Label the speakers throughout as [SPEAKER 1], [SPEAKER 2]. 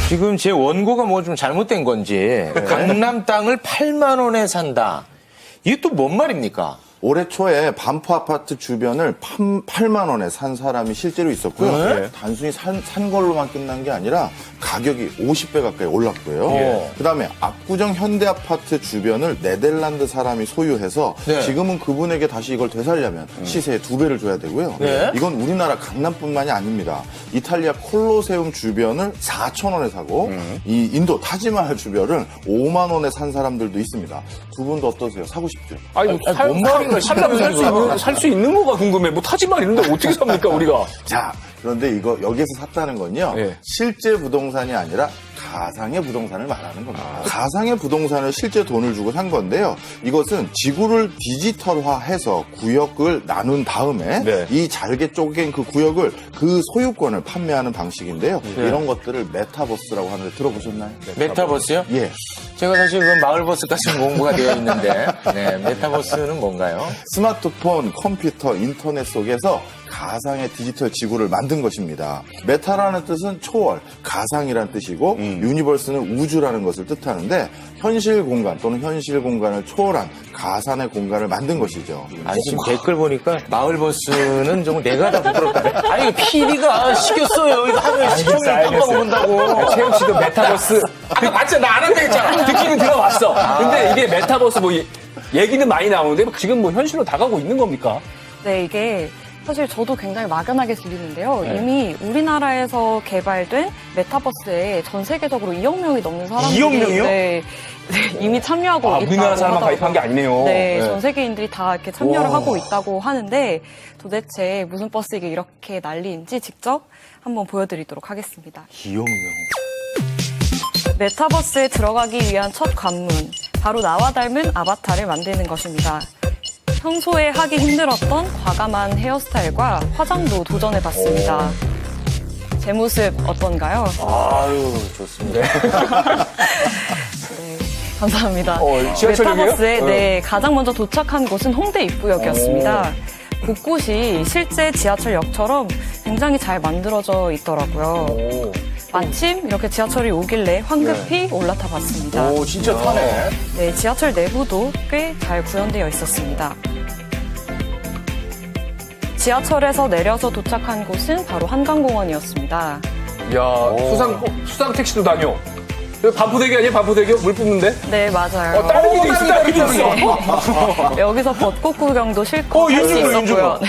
[SPEAKER 1] 지금 제 원고가 뭐 좀 잘못된 건지 강남 땅을 8만 원에 산다. 이게 또 뭔 말입니까?
[SPEAKER 2] 올해 초에 반포 아파트 주변을 8만 원에 산 사람이 실제로 있었고요.
[SPEAKER 1] 네?
[SPEAKER 2] 단순히 산 걸로만 끝난 게 아니라 가격이 50배 가까이 올랐고요. 그다음에 압구정 현대아파트 주변을 네덜란드 사람이 소유해서
[SPEAKER 1] 네.
[SPEAKER 2] 지금은 그분에게 다시 이걸 되살려면 시세의 2배를 줘야 되고요.
[SPEAKER 1] 네.
[SPEAKER 2] 이건 우리나라 강남뿐만이 아닙니다. 이탈리아 콜로세움 주변을 4천 원에 사고 이 인도 타지마할 주변을 5만 원에 산 사람들도 있습니다. 두 분도 어떠세요? 사고 싶죠?
[SPEAKER 3] 아니,
[SPEAKER 1] 뭔 말인가
[SPEAKER 3] 살려면 살 수 있는 거가 궁금해. 뭐 타지말 있는데 어떻게 삽니까, 우리가?
[SPEAKER 2] 자, 그런데 여기에서 샀다는 건요.
[SPEAKER 3] 예.
[SPEAKER 2] 실제 부동산이 아니라 가상의 부동산을 말하는 겁니다. 가상의 부동산을 실제 돈을 주고 산 건데요. 이것은 지구를 디지털화해서 구역을 나눈 다음에
[SPEAKER 3] 네.
[SPEAKER 2] 이 잘게 쪼갠 그 구역을 그 소유권을 판매하는 방식인데요. 이런 것들을 메타버스라고 하는데 들어보셨나요?
[SPEAKER 1] 메타버스요?
[SPEAKER 2] 예.
[SPEAKER 1] 제가 사실 그 마을버스까지 공부가 되어 있는데, 네, 메타버스는 뭔가요?
[SPEAKER 2] 스마트폰, 컴퓨터, 인터넷 속에서 가상의 디지털 지구를 만든 것입니다. 메타라는 뜻은 초월, 가상이라는 뜻이고 유니버스는 우주라는 것을 뜻하는데 현실 공간 또는 현실 공간을 초월한 가상의 공간을 만든 것이죠.
[SPEAKER 1] 아니, 지금 댓글 보니까 마을버스는 좀 내가 다 부끄럽다. 아니, 이거 PD가 시켰어요. 이거 하루에 시청률 깜빡본다고.
[SPEAKER 3] 채영 씨도 메타버스. 맞지? 나 안 한다 했잖아. 듣기는 들어봤어. 근데 이게 메타버스 뭐 얘기는 많이 나오는데 지금 뭐 현실로 다가오고 있는 겁니까?
[SPEAKER 4] 네, 이게 사실 저도 굉장히 막연하게 들리는데요. 이미 우리나라에서 개발된 메타버스에 전 세계적으로 2억 명이 넘는 사람들이
[SPEAKER 1] 2억 명이요?
[SPEAKER 4] 네, 이미 참여하고 있다고
[SPEAKER 3] 우리나라 사람만
[SPEAKER 4] 하더라고요.
[SPEAKER 3] 가입한 게 아니네요.
[SPEAKER 4] 네,
[SPEAKER 3] 네.
[SPEAKER 4] 전 세계인들이 다 이렇게 참여를 하고 있다고 하는데 도대체 무슨 버스 이게 이렇게 난리인지 직접 한번 보여드리도록 하겠습니다.
[SPEAKER 1] 2억 명.
[SPEAKER 4] 메타버스에 들어가기 위한 첫 관문, 바로 나와 닮은 아바타를 만드는 것입니다. 평소에 하기 힘들었던 과감한 헤어스타일과 화장도 도전해봤습니다. 제 모습 어떤가요?
[SPEAKER 1] 아유, 좋습니다.
[SPEAKER 4] 네, 감사합니다.
[SPEAKER 3] 지하철역이에요?
[SPEAKER 4] 메타버스에 네, 가장 먼저 도착한 곳은 홍대 입구역이었습니다. 곳곳이 실제 지하철역처럼 굉장히 잘 만들어져 있더라고요. 마침 이렇게 지하철이 오길래 황급히 올라타 봤습니다.
[SPEAKER 1] 오, 진짜 타네.
[SPEAKER 4] 네, 지하철 내부도 꽤 잘 구현되어 있었습니다. 지하철에서 내려서 도착한 곳은 바로 한강공원이었습니다.
[SPEAKER 3] 야, 수상 택시도 다녀. 여기 반포대교 아니에요? 반포대교? 물 뿜는데?
[SPEAKER 4] 네, 맞아요.
[SPEAKER 3] 다른 길도 있어, 다른 길도 있어.
[SPEAKER 4] 여기서 벚꽃 구경도 실컷 할 수 있었고요. 네.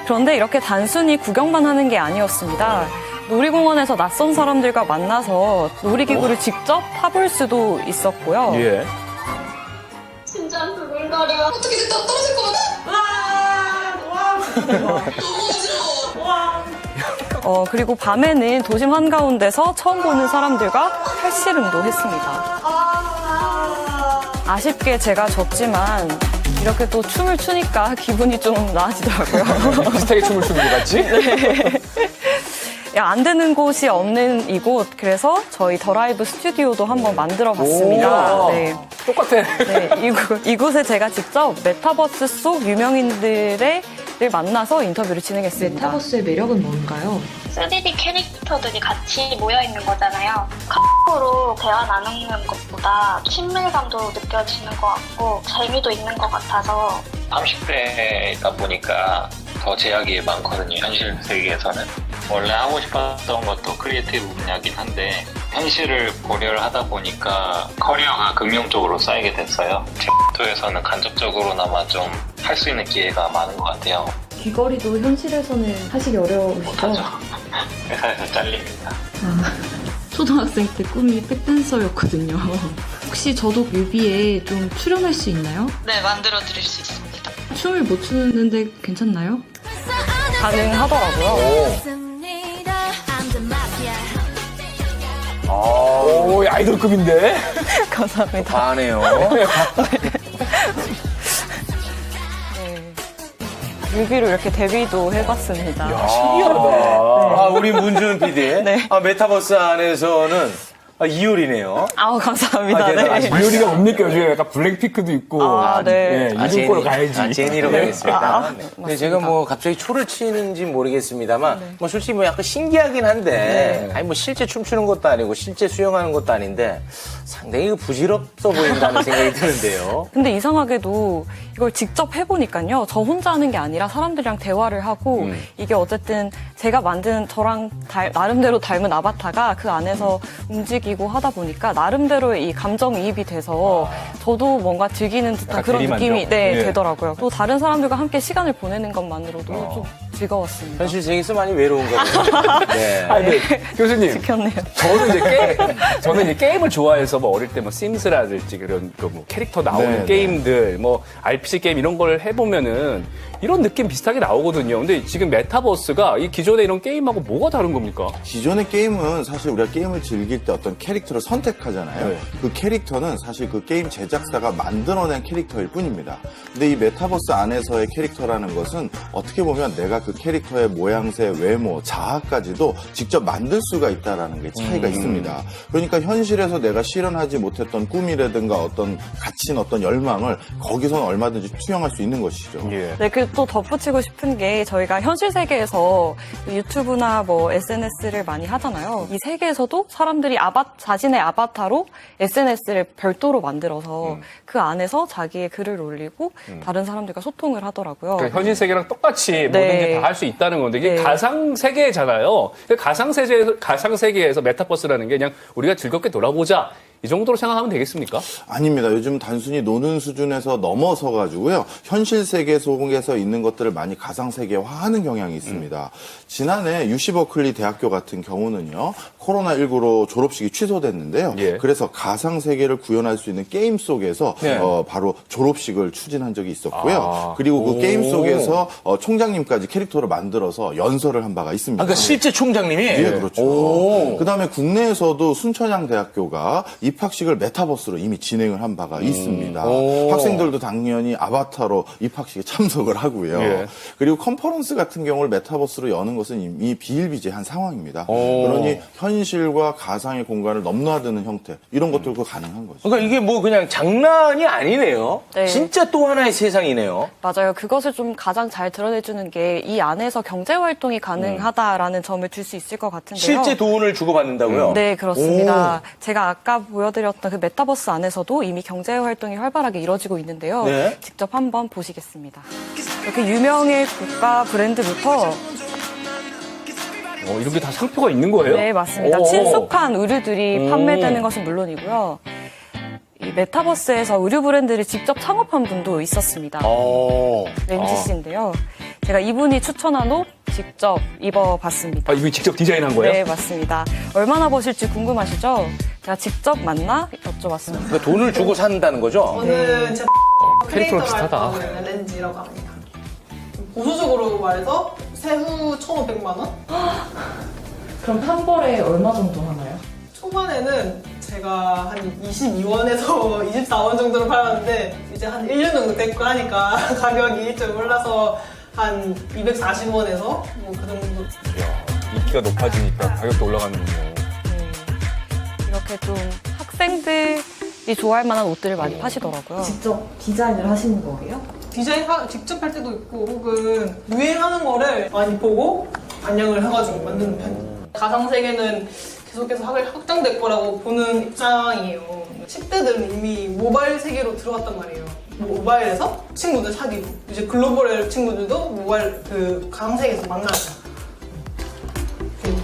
[SPEAKER 4] 그런데 이렇게 단순히 구경만 하는 게 아니었습니다. 놀이공원에서 낯선 사람들과 만나서 놀이기구를 직접 타볼 수도 있었고요.
[SPEAKER 3] 예.
[SPEAKER 5] 진짜 두근거려. 어떻게 됐다 떨어질 것 같아. 와. 너무 어지러워.
[SPEAKER 4] 그리고 밤에는 도심 한가운데서 처음 보는 사람들과 팔씨름도 했습니다. 아쉽게 제가 졌지만 이렇게 또 춤을 추니까 기분이 좀 나아지더라고요.
[SPEAKER 3] 비슷하게 춤을 추는 것 같지?
[SPEAKER 4] 네. 안 되는 곳이 없는 이곳, 그래서 저희 더라이브 스튜디오도 한번 만들어 봤습니다. 네.
[SPEAKER 3] 똑같아.
[SPEAKER 4] 네, 이곳에 제가 직접 메타버스 속 유명인들을 만나서 인터뷰를 진행했습니다.
[SPEAKER 6] 메타버스의 매력은 뭔가요?
[SPEAKER 5] 3D 캐릭터들이 같이 모여있는 거잖아요. 카톡으로 대화 나누는 것보다 친밀감도 느껴지는 것 같고 재미도 있는 것 같아서
[SPEAKER 7] 30대다 보니까 더 제약이 많거든요. 현실 세계에서는. 원래 하고 싶었던 것도 크리에이티브 분야긴 한데 현실을 고려를 하다 보니까 커리어가 금융 쪽으로 쌓이게 됐어요. 제 쪽에서는 간접적으로나마 좀 할 수 있는 기회가 많은 것 같아요.
[SPEAKER 6] 귀걸이도 현실에서는 하시기 어려우시죠?
[SPEAKER 7] 못하죠. 회사에서 잘립니다.
[SPEAKER 6] 초등학생 때 꿈이 백댄서였거든요. 혹시 저도 뮤비에 좀 출연할 수 있나요?
[SPEAKER 5] 네, 만들어 드릴 수 있습니다.
[SPEAKER 6] 춤을 못 추는데 괜찮나요?
[SPEAKER 4] 가능하더라고요.
[SPEAKER 3] 오, 아이돌급인데?
[SPEAKER 4] 감사합니다.
[SPEAKER 1] 다네요.
[SPEAKER 4] 네. 뮤비로 이렇게 데뷔도 해봤습니다.
[SPEAKER 3] 신기하다.
[SPEAKER 1] 우리 문준 PD.
[SPEAKER 4] 네.
[SPEAKER 1] 메타버스 안에서는 이효리네요.
[SPEAKER 4] 아우, 감사합니다.
[SPEAKER 3] 아,
[SPEAKER 4] 네.
[SPEAKER 3] 이효리가 뭡니까? 요즘에 약간 블랙핑크도 있고.
[SPEAKER 4] 아, 네.
[SPEAKER 3] 이름코로 가야지.
[SPEAKER 1] 제니로
[SPEAKER 3] 네.
[SPEAKER 1] 가겠습니다. 네. 근데
[SPEAKER 4] 맞습니다.
[SPEAKER 1] 제가 뭐 갑자기 초를 치는지 모르겠습니다만, 뭐 솔직히 뭐 약간 신기하긴 한데, 아니 뭐 실제 춤추는 것도 아니고 실제 수영하는 것도 아닌데, 상당히 부질없어 보인다는 생각이 드는데요.
[SPEAKER 4] 근데 이상하게도 이걸 직접 해보니까요. 저 혼자 하는 게 아니라 사람들이랑 대화를 하고 이게 어쨌든 제가 만든 저랑 나름대로 닮은 아바타가 그 안에서 움직이고 하다 보니까 나름대로의 이 감정이입이 돼서 저도 뭔가 즐기는 듯한
[SPEAKER 3] 약간
[SPEAKER 4] 그런
[SPEAKER 3] 대리만족.
[SPEAKER 4] 느낌이
[SPEAKER 3] 예.
[SPEAKER 4] 되더라고요. 또 다른 사람들과 함께 시간을 보내는 것만으로도 좀 즐거웠습니다.
[SPEAKER 1] 현실 세계에서 많이 외로운가 보네요. 네.
[SPEAKER 3] 아니, 네. 교수님.
[SPEAKER 4] 지켰네요.
[SPEAKER 3] 저는 이제 게임을 좋아해서 뭐 어릴 때 뭐 심스라든지 그런 뭐 캐릭터 나오는
[SPEAKER 2] 네,
[SPEAKER 3] 게임들, 뭐 RPG 게임 이런 걸 해보면은 이런 느낌 비슷하게 나오거든요. 근데 지금 메타버스가 이 기존의 이런 게임하고 뭐가 다른 겁니까?
[SPEAKER 2] 기존의 게임은 사실 우리가 게임을 즐길 때 어떤 캐릭터를 선택하잖아요.
[SPEAKER 3] 네.
[SPEAKER 2] 그 캐릭터는 사실 그 게임 제작사가 만들어낸 캐릭터일 뿐입니다. 근데 이 메타버스 안에서의 캐릭터라는 것은 어떻게 보면 내가 그 캐릭터의 모양새, 외모, 자아까지도 직접 만들 수가 있다는 게 차이가 있습니다. 그러니까 현실에서 내가 실현하지 못했던 꿈이라든가 어떤 갇힌 어떤 열망을 거기서는 얼마든지 투영할 수 있는 것이죠.
[SPEAKER 3] 예.
[SPEAKER 4] 네, 그 또 덧붙이고 싶은 게 저희가 현실 세계에서 유튜브나 뭐 SNS를 많이 하잖아요. 이 세계에서도 사람들이 자신의 아바타로 SNS를 별도로 만들어서 그 안에서 자기의 글을 올리고 다른 사람들과 소통을 하더라고요.
[SPEAKER 3] 그러니까 현실 세계랑 똑같이 모든
[SPEAKER 4] 네.
[SPEAKER 3] 게 다 할 수 있다는 건데 이게
[SPEAKER 4] 네.
[SPEAKER 3] 가상 세계잖아요. 가상 세계에서 메타버스라는 게 그냥 우리가 즐겁게 놀아보자 이 정도로 생각하면 되겠습니까?
[SPEAKER 2] 아닙니다. 요즘 단순히 노는 수준에서 넘어서 가지고요. 현실 세계 속에서 있는 것들을 많이 가상 세계화하는 경향이 있습니다. 지난해 UC 버클리 대학교 같은 경우는요. 코로나19로 졸업식이 취소됐는데요.
[SPEAKER 3] 예.
[SPEAKER 2] 그래서 가상 세계를 구현할 수 있는 게임 속에서
[SPEAKER 1] 네.
[SPEAKER 2] 바로 졸업식을 추진한 적이 있었고요.
[SPEAKER 3] 아.
[SPEAKER 2] 그리고 그 게임 속에서 총장님까지 캐릭터를 만들어서 연설을 한 바가 있습니다.
[SPEAKER 1] 그러니까 실제 총장님이?
[SPEAKER 2] 예, 그렇죠.
[SPEAKER 1] 오.
[SPEAKER 2] 그다음에 국내에서도 순천향대학교가 입학식을 메타버스로 이미 진행을 한 바가 있습니다.
[SPEAKER 1] 오.
[SPEAKER 2] 학생들도 당연히 아바타로 입학식에 참석을 하고요.
[SPEAKER 3] 예.
[SPEAKER 2] 그리고 컨퍼런스 같은 경우를 메타버스로 여는 것은 이미 비일비재한 상황입니다.
[SPEAKER 1] 오.
[SPEAKER 2] 그러니 현실과 가상의 공간을 넘나드는 형태 이런 것들도 가능한 거죠.
[SPEAKER 1] 그러니까 이게 뭐 그냥 장난이 아니네요.
[SPEAKER 4] 네.
[SPEAKER 1] 진짜 또 하나의 세상이네요.
[SPEAKER 4] 맞아요. 그것을 좀 가장 잘 드러내주는 게 이 안에서 경제 활동이 가능하다라는 점을 줄 수 있을 것 같은데요.
[SPEAKER 1] 실제 돈을 주고받는다고요?
[SPEAKER 4] 네, 그렇습니다. 제가 아까 보여드렸던 그 메타버스 안에서도 이미 경제 활동이 활발하게 이루어지고 있는데요.
[SPEAKER 1] 네.
[SPEAKER 4] 직접 한번 보시겠습니다. 이렇게 유명의 국가 브랜드부터
[SPEAKER 3] 이런 게 다 상표가 있는 거예요?
[SPEAKER 4] 네, 맞습니다.
[SPEAKER 3] 오.
[SPEAKER 4] 친숙한 의류들이 판매되는 것은 물론이고요. 이 메타버스에서 의류 브랜드를 직접 창업한 분도 있었습니다. 렌지 씨인데요. 제가 이분이 추천한 옷 직접 입어봤습니다.
[SPEAKER 3] 아, 이거 직접 디자인한 거예요?
[SPEAKER 4] 네, 맞습니다. 얼마나 버실지 궁금하시죠? 제가 직접 만나 여쭤봤습니다.
[SPEAKER 1] 그러니까 돈을 주고 산다는 거죠?
[SPEAKER 8] 저는 제
[SPEAKER 3] 캐릭터랑
[SPEAKER 8] 크리에이터
[SPEAKER 3] 비슷하다.
[SPEAKER 8] 활동을 렌지라고 합니다. 보수적으로 말해서 세후 1,500만 원?
[SPEAKER 6] 그럼 한 벌에 얼마 정도 하나요?
[SPEAKER 8] 초반에는 제가 한 22원에서 24원 정도로 팔았는데 이제 한 1년 정도 됐고 하니까 가격이 좀 올라서 한 240원에서 뭐 그 정도.
[SPEAKER 3] 인기가 높아지니까 가격도 올라가는군요.
[SPEAKER 4] 이렇게 좀 학생들이 좋아할 만한 옷들을 많이 파시더라고요.
[SPEAKER 6] 직접 디자인을 하시는 거예요?
[SPEAKER 8] 디자인 직접 할 때도 있고 혹은 유행하는 거를 많이 보고 반영을 해가지고 만드는 편이에요. 가상세계는 계속해서 확장될 거라고 보는 입장이에요. 10대들은 이미 모바일 세계로 들어갔단 말이에요. 모바일에서 친구들 사귀고 이제 글로벌 친구들도 모바일 그 가상세계에서 만나죠.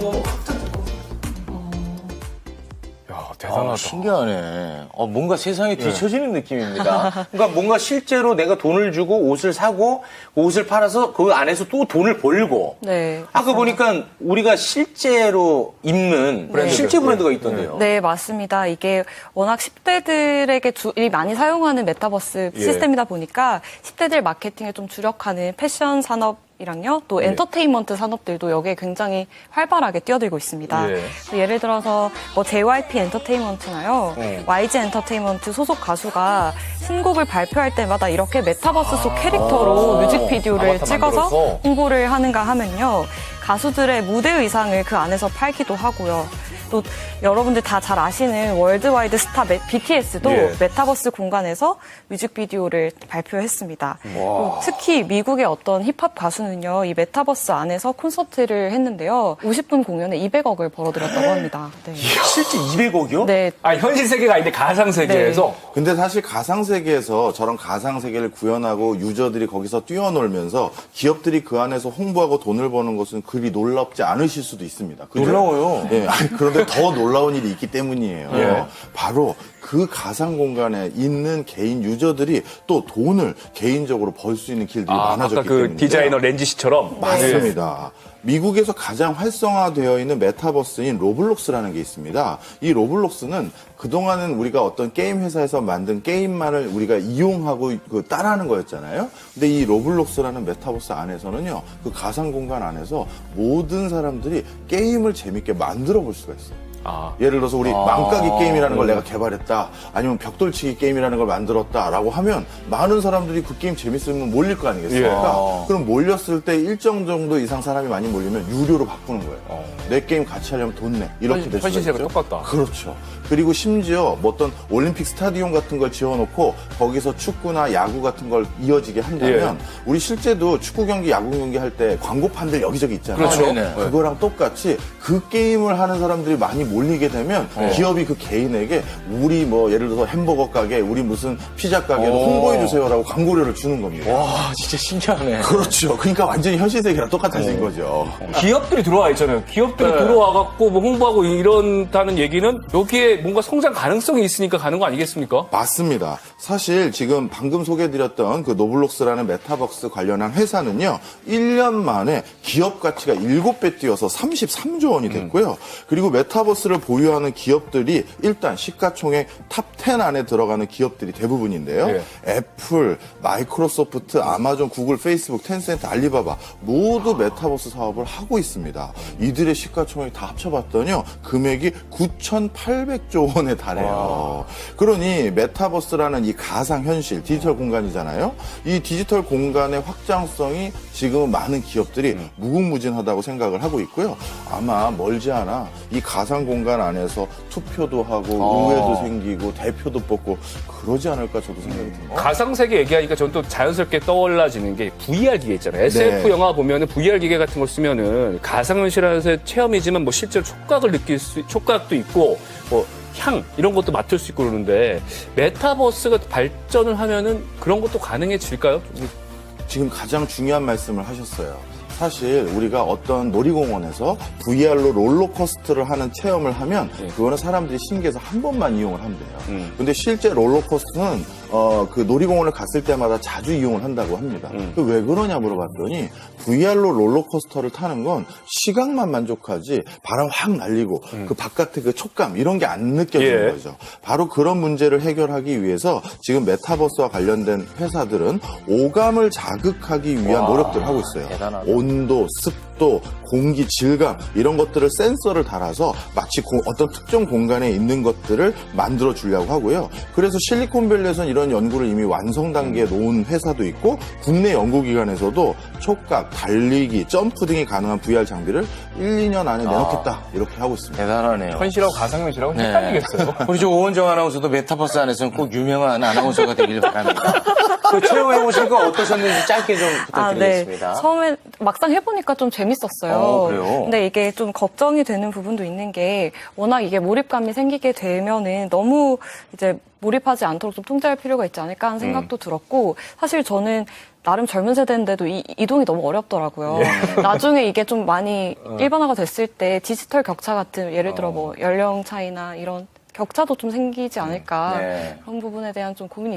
[SPEAKER 8] 더 확장될 거.
[SPEAKER 3] 야, 대단하다.
[SPEAKER 1] 신기하네. 뭔가 세상이 뒤처지는 느낌입니다. 그러니까 뭔가 실제로 내가 돈을 주고 옷을 사고 그 옷을 팔아서 그 안에서 또 돈을 벌고.
[SPEAKER 4] 네.
[SPEAKER 1] 아까 보니까 우리가 실제로 입는 실제 브랜드가 있던데요.
[SPEAKER 4] 네, 맞습니다. 이게 워낙 10대들에게 많이 사용하는 메타버스 시스템이다 보니까 10대들 마케팅에 좀 주력하는 패션 산업이랑요, 또 엔터테인먼트 산업들도 여기에 굉장히 활발하게 뛰어들고 있습니다. 예를 들어서 뭐 JYP 엔터테인먼트나요, YG 엔터테인먼트 소속 가수가 신곡을 발표할 때마다 이렇게 메타버스 속 캐릭터로 뮤직비디오를
[SPEAKER 3] 아바타
[SPEAKER 4] 찍어서
[SPEAKER 3] 만들어서?
[SPEAKER 4] 홍보를 하는가 하면요, 가수들의 무대 의상을 그 안에서 팔기도 하고요. 또 여러분들 다 잘 아시는 월드와이드 스타 BTS도
[SPEAKER 3] 예.
[SPEAKER 4] 메타버스 공간에서 뮤직비디오를 발표했습니다. 또 특히 미국의 어떤 힙합 가수는요, 이 메타버스 안에서 콘서트를 했는데요. 50분 공연에 200억을 벌어들였다고 합니다. 네.
[SPEAKER 1] 실제 200억이요?
[SPEAKER 4] 네.
[SPEAKER 3] 아, 현실 세계가 아닌데 가상 세계에서
[SPEAKER 2] 근데 사실 가상세계에서 저런 가상세계를 구현하고 유저들이 거기서 뛰어놀면서 기업들이 그 안에서 홍보하고 돈을 버는 것은 그리 놀랍지 않으실 수도 있습니다. 그죠?
[SPEAKER 1] 놀라워요.
[SPEAKER 2] 예, 아니, 그런데 더 놀라운 일이 있기 때문이에요.
[SPEAKER 3] 예.
[SPEAKER 2] 바로 그 가상 공간에 있는 개인 유저들이 또 돈을 개인적으로 벌 수 있는 길들이 많아졌기
[SPEAKER 3] 아까 그
[SPEAKER 2] 때문에.
[SPEAKER 3] 디자이너 렌지 씨처럼
[SPEAKER 2] 맞습니다. 미국에서 가장 활성화되어 있는 메타버스인 로블록스라는 게 있습니다. 이 로블록스는 그동안은 우리가 어떤 게임 회사에서 만든 게임만을 우리가 이용하고 따라하는 거였잖아요. 근데 이 로블록스라는 메타버스 안에서는요, 그 가상 공간 안에서 모든 사람들이 게임을 재밌게 만들어 볼 수가 있어요. 예를 들어서 우리 망까기 게임이라는 걸 내가 개발했다, 아니면 벽돌치기 게임이라는 걸 만들었다라고 하면 많은 사람들이 그 게임 재밌으면 몰릴 거 아니겠습니까? 그럼 몰렸을 때 일정 정도 이상 사람이 많이 몰리면 유료로 바꾸는 거예요. 내 게임 같이 하려면 돈 내. 이렇게 될 수가
[SPEAKER 3] 현실 세계가
[SPEAKER 2] 있죠.
[SPEAKER 3] 똑같다.
[SPEAKER 2] 그렇죠. 그리고 심지어 뭐 어떤 올림픽 스타디움 같은 걸 지어놓고 거기서 축구나 야구 같은 걸 이어지게 한다면 우리 실제도 축구 경기, 야구 경기 할 때 광고판들 여기저기 있잖아요.
[SPEAKER 3] 그렇죠.
[SPEAKER 1] 네네.
[SPEAKER 2] 그거랑 똑같이 그 게임을 하는 사람들이 많이 몰리게 되면 기업이 그 개인에게 우리 뭐 예를 들어서 햄버거 가게, 우리 무슨 피자 가게도 홍보해주세요라고 광고료를 주는 겁니다.
[SPEAKER 1] 와, 진짜 신기하네.
[SPEAKER 2] 그렇죠. 그러니까 완전히 현실 세계랑 똑같아진 거죠.
[SPEAKER 3] 기업들이 들어와 있잖아요. 기업들이 들어와갖고 뭐 홍보하고 이런다는 얘기는 여기에 뭔가 성장 가능성이 있으니까 가는 거 아니겠습니까?
[SPEAKER 2] 맞습니다. 사실 지금 방금 소개해드렸던 그 노블록스라는 메타버스 관련한 회사는요, 1년 만에 기업 가치가 7배 뛰어서 33조 원이 됐고요. 그리고 메타버스를 보유하는 기업들이 일단 시가총액 탑 10 안에 들어가는 기업들이 대부분인데요. 애플, 마이크로소프트, 아마존, 구글, 페이스북, 텐센트, 알리바바 모두 메타버스 사업을 하고 있습니다. 이들의 시가총액 다 합쳐봤더니요, 금액이 9,800조 원에 달해요. 그러니 메타버스라는 이 가상현실, 디지털 공간이잖아요. 이 디지털 공간의 확장성이 지금은 많은 기업들이 무궁무진하다고 생각을 하고 있고요. 아마 멀지 않아 이 가상 공간 안에서 투표도 하고 의회도 생기고 대표도 뽑고 그러지 않을까 저도 생각이 듭니다.
[SPEAKER 3] 가상 세계 얘기하니까 저는 또 자연스럽게 떠올라지는 게 VR 기계 있잖아요. SF 영화 보면은 VR 기계 같은 걸 쓰면은 가상현실에서의 체험이지만 뭐 실제로 촉각을 느낄 촉각도 있고 뭐 향 이런 것도 맡을 수 있고 그러는데 메타버스가 발전을 하면은 그런 것도 가능해질까요?
[SPEAKER 2] 지금 가장 중요한 말씀을 하셨어요. 사실 우리가 어떤 놀이공원에서 VR로 롤러코스터를 하는 체험을 하면 그거는 사람들이 신기해서 한 번만 이용을 한대요. 근데 실제 롤러코스터는 그 놀이공원을 갔을 때마다 자주 이용을 한다고 합니다. 왜 그러냐 물어봤더니 VR로 롤러코스터를 타는 건 시각만 만족하지 바람 확 날리고 그 바깥의 그 촉감 이런 게 안 느껴지는 거죠. 바로 그런 문제를 해결하기 위해서 지금 메타버스와 관련된 회사들은 오감을 자극하기 위한 노력들을 하고 있어요.
[SPEAKER 1] 대단하다.
[SPEAKER 2] 온도, 습도, 공기, 질감 이런 것들을 센서를 달아서 마치 어떤 특정 공간에 있는 것들을 만들어 주려고 하고요. 그래서 실리콘밸리에서는 이런 연구를 이미 완성 단계에 놓은 회사도 있고 국내 연구기관에서도 촉각, 달리기, 점프 등이 가능한 VR 장비를 1, 2년 안에 내놓겠다 이렇게 하고 있습니다.
[SPEAKER 1] 대단하네요.
[SPEAKER 3] 현실하고 가상현실하고 헷갈리겠어요.
[SPEAKER 1] 우리 저 오원정 아나운서도 메타버스 안에서는 꼭 유명한 아나운서가 되길 바랍니다. 그 체험해보신 거 어떠셨는지 짧게 좀 부탁드리겠습니다.
[SPEAKER 4] 네. 처음에 막상 해보니까 좀 재밌었어요.
[SPEAKER 1] 그래요?
[SPEAKER 4] 근데 이게 좀 걱정이 되는 부분도 있는 게 워낙 이게 몰입감이 생기게 되면은 너무 이제 몰입하지 않도록 좀 통제할 필요가 있지 않을까 하는 생각도 들었고 사실 저는 나름 젊은 세대인데도 이동이 너무 어렵더라고요. 나중에 이게 좀 많이 일반화가 됐을 때 디지털 격차 같은 예를 들어 뭐 연령 차이나 이런 격차도 좀 생기지 않을까 그런 부분에 대한 좀 고민이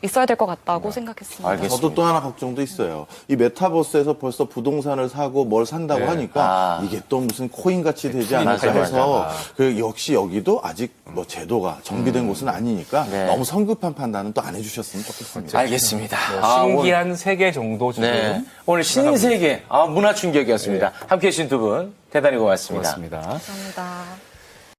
[SPEAKER 4] 있어야 될 것 같다고 생각했습니다.
[SPEAKER 1] 알겠습니다.
[SPEAKER 2] 저도 또 하나 걱정도 있어요. 이 메타버스에서 벌써 부동산을 사고 뭘 산다고 하니까 이게 또 무슨 코인 같이 되지 않을까 해서 그 역시 여기도 아직 뭐 제도가 정비된 곳은 아니니까 너무 성급한 판단은 또 안 해주셨으면 좋겠습니다.
[SPEAKER 1] 알겠습니다.
[SPEAKER 3] 신기한 세계 정도 지금.
[SPEAKER 1] 오늘 신세계 문화 충격이었습니다. 함께해 주신 두 분 대단히 고맙습니다.
[SPEAKER 3] 고맙습니다.
[SPEAKER 4] 감사합니다.